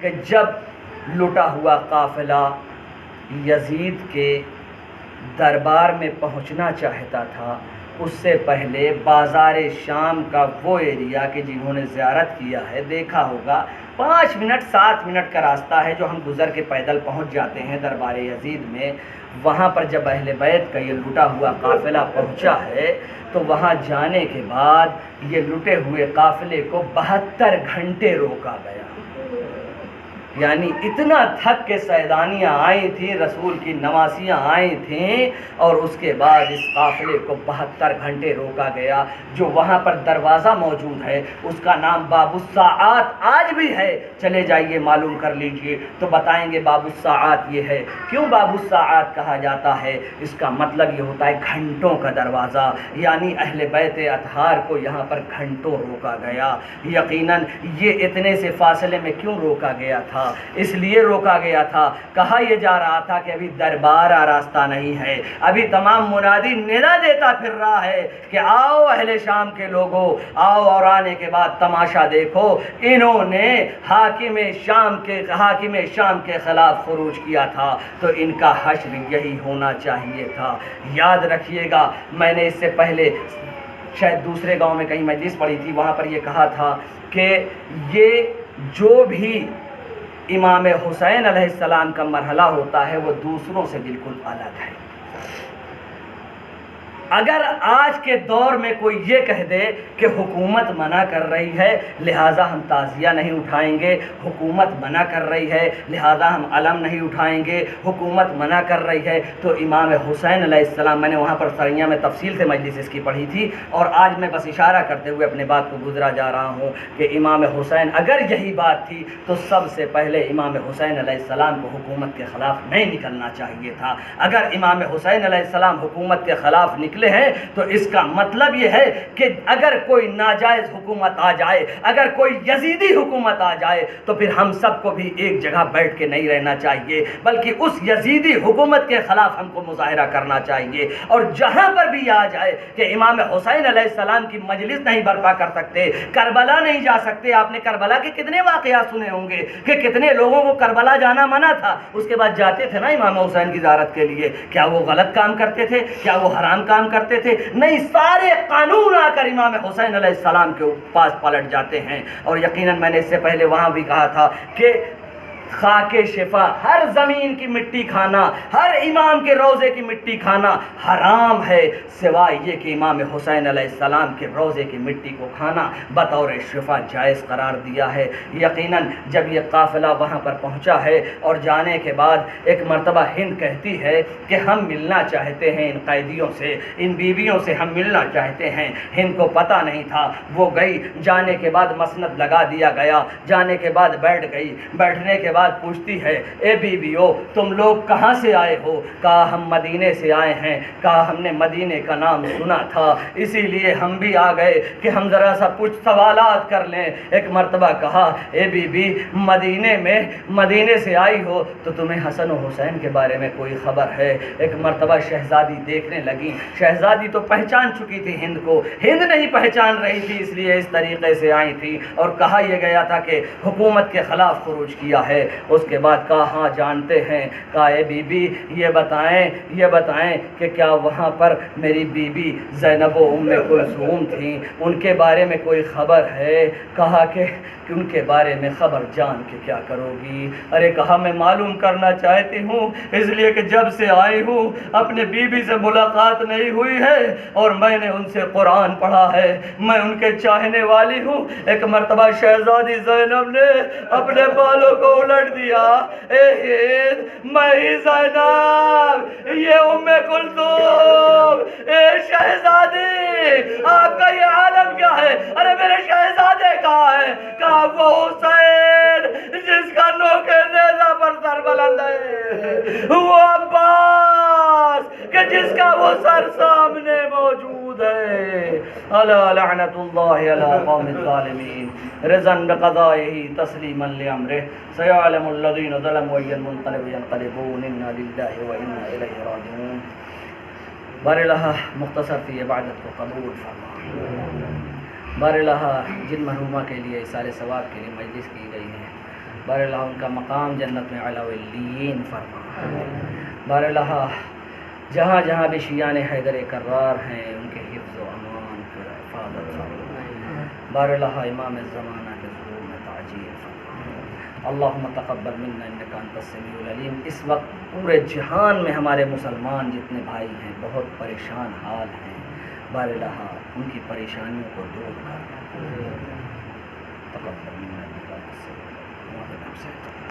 کہ جب لٹا ہوا قافلہ یزید کے دربار میں پہنچنا چاہتا تھا، اس سے پہلے بازار شام کا وہ ایریا کہ جنہوں نے زیارت کیا ہے دیکھا ہوگا، 5 منٹ 7 منٹ کا راستہ ہے جو ہم گزر کے پیدل پہنچ جاتے ہیں دربار یزید میں۔ وہاں پر جب اہل بیت کا یہ لٹا ہوا قافلہ پہنچا ہے تو وہاں جانے کے بعد یہ لٹے ہوئے قافلے کو 72 گھنٹے روکا گیا۔ یعنی اتنا تھک کے سیدانیاں آئی تھیں، رسول کی نواسیاں آئی تھیں، اور اس کے بعد اس قافلے کو 72 گھنٹے روکا گیا۔ جو وہاں پر دروازہ موجود ہے اس کا نام باب الساعات آج بھی ہے، چلے جائیے معلوم کر لیجئے تو بتائیں گے باب الساعات یہ ہے۔ کیوں باب الساعات کہا جاتا ہے؟ اس کا مطلب یہ ہوتا ہے گھنٹوں کا دروازہ، یعنی اہل بیت اطہار کو یہاں پر گھنٹوں روکا گیا۔ یقیناً یہ اتنے سے فاصلے میں کیوں روکا گیا تھا؟ اس لیے روکا گیا تھا، کہا یہ جا رہا تھا کہ ابھی دربار آراستہ نہیں ہے، ابھی تمام منادی ندا دیتا پھر رہا ہے کہ آؤ اہل شام کے لوگوں آؤ، اور آنے کے بعد تماشا دیکھو، انہوں نے حاکم شام کے خلاف خروج کیا تھا تو ان کا حشر یہی ہونا چاہیے تھا۔ یاد رکھیے گا، میں نے اس سے پہلے شاید دوسرے گاؤں میں کہیں مجلس پڑھی تھی، وہاں پر یہ کہا تھا کہ یہ جو بھی امام حسین علیہ السلام کا مرحلہ ہوتا ہے وہ دوسروں سے بالکل الگ ہے۔ اگر آج کے دور میں کوئی یہ کہہ دے کہ حکومت منع کر رہی ہے لہٰذا ہم تعزیہ نہیں اٹھائیں گے، حکومت منع کر رہی ہے لہٰذا ہم علم نہیں اٹھائیں گے، حکومت منع کر رہی ہے، تو امام حسین علیہ السلام، میں نے وہاں پر سرینہ میں تفصیل سے مجلس اس کی پڑھی تھی، اور آج میں بس اشارہ کرتے ہوئے اپنے بات کو گزرا جا رہا ہوں کہ امام حسین اگر یہی بات تھی تو سب سے پہلے امام حسین علیہ السلام کو حکومت کے خلاف نہیں نکلنا چاہیے تھا۔ اگر امام حسین علیہ السلام حکومت کے خلاف نکلے ہیں تو اس کا مطلب یہ ہے کہ اگر کوئی ناجائز حکومت آ جائے، اگر کوئی یزیدی حکومت آ جائے تو پھر ہم سب کو بھی ایک جگہ بیٹھ کے نہیں رہنا چاہیے، بلکہ اس یزیدی حکومت کے خلاف ہم کو مظاہرہ کرنا چاہیے۔ اور جہاں پر بھی آ جائے کہ امام حسین علیہ السلام کی مجلس نہیں برپا کر سکتے، کربلا نہیں جا سکتے، آپ نے کربلا کے کتنے واقعات سنے ہوں گے کہ کتنے لوگوں کو کربلا جانا منع تھا، اس کے بعد جاتے تھے نا امام حسین کی زیارت کے لیے۔ کیا وہ غلط کام کرتے تھے؟ کیا وہ حرام کام کرتے تھے؟ نہیں، سارے قانون آ کر امام حسین علیہ السلام کے پاس پلٹ جاتے ہیں۔ اور یقیناً میں نے اس سے پہلے وہاں بھی کہا تھا کہ خاک شفا، ہر زمین کی مٹی کھانا، ہر امام کے روضے کی مٹی کھانا حرام ہے، سوائے یہ کہ امام حسین علیہ السلام کے روضے کی مٹی کو کھانا بطور شفا جائز قرار دیا ہے۔ یقیناً جب یہ قافلہ وہاں پر پہنچا ہے اور جانے کے بعد ایک مرتبہ ہند کہتی ہے کہ ہم ملنا چاہتے ہیں ان قیدیوں سے، ان بیویوں سے ہم ملنا چاہتے ہیں۔ ہند کو پتہ نہیں تھا، وہ گئی، جانے کے بعد مسند لگا دیا گیا، جانے کے بعد بیٹھ گئی، بیٹھنے کے بعد پوچھتی ہے اے بیویو تم لوگ کہاں سے آئے ہو؟ کہا ہم مدینے سے آئے ہیں، کہا ہم نے مدینے کا نام سنا تھا اسی لیے ہم بھی آ گئے کہ ہم ذرا سا کچھ سوالات کر لیں۔ ایک مرتبہ کہا اے بی بی مدینے سے آئی ہو تو تمہیں حسن و حسین کے بارے میں کوئی خبر ہے؟ ایک مرتبہ شہزادی دیکھنے لگی، شہزادی تو پہچان چکی تھی ہند کو، ہند نہیں پہچان رہی تھی اس لیے اس طریقے سے آئی تھی، اور کہا یہ گیا تھا کہ حکومت کے خلاف خروج کیا ہے۔ اس کے بعد کہا ہاں جانتے ہیں۔ کہا اے بی بی یہ بتائیں کہ کیا وہاں پر میری بی بی زینب و ام کلثوم تھیں، ان کے بارے میں کوئی خبر ہے؟ کہا کہ ان کے بارے میں خبر جان کے کیا کرو گی؟ ارے کہا میں معلوم کرنا چاہتی ہوں اس لیے کہ جب سے آئی ہوں اپنے بیوی سے ملاقات نہیں ہوئی ہے اور میں نے ان سے قرآن پڑھا ہے، میں ان کے چاہنے والی ہوں۔ ایک مرتبہ شہزادی زینب نے اپنے بالوں کو الٹ دیا، اے ہند میں ہی زینب، یہ ام کلثوم، اے شہزادی آپ کا یہ عالم کیا ہے؟ ارے میرے شہزادے کہاں ہے؟ کہا وہ حسین جس کا نوک نیزہ پر سر بلند ہے، وہ عباس کہ جس کا وہ سر سامنے موجود ہے۔ الا لعنت اللہ علی قوم الظالمین رضا بقضائہ تسلیما لامرہ سیعلم الذین ظلموا ای المنقلب ینقلبون انا للہ وانا الیہ راجعون۔ بار الہ مختصر سی عبادت کو قبول فرما۔ بار الہ جن مرحومہ کے لیے اِیصال ثواب کے لیے مجلس کی گئی ہے بار اللہ ان کا مقام جنت میں اعلیٰ علیین فرما. بار اللہ جہاں جہاں بھی شیعان حیدر کرار ہیں ان کے حفظ و امان کی حفاظت فرما. بار اللہ امام زمانہ کے ظہور میں تعجیل فرما. اللہم تقبل منا انک انت السمیع العلیم. اس وقت پورے جہان میں ہمارے مسلمان جتنے بھائی ہیں بہت پریشان حال ہیں. بار اللہ ان کی پریشانیوں کو دور کر. تقبل منا انک انت السمیع العلیم.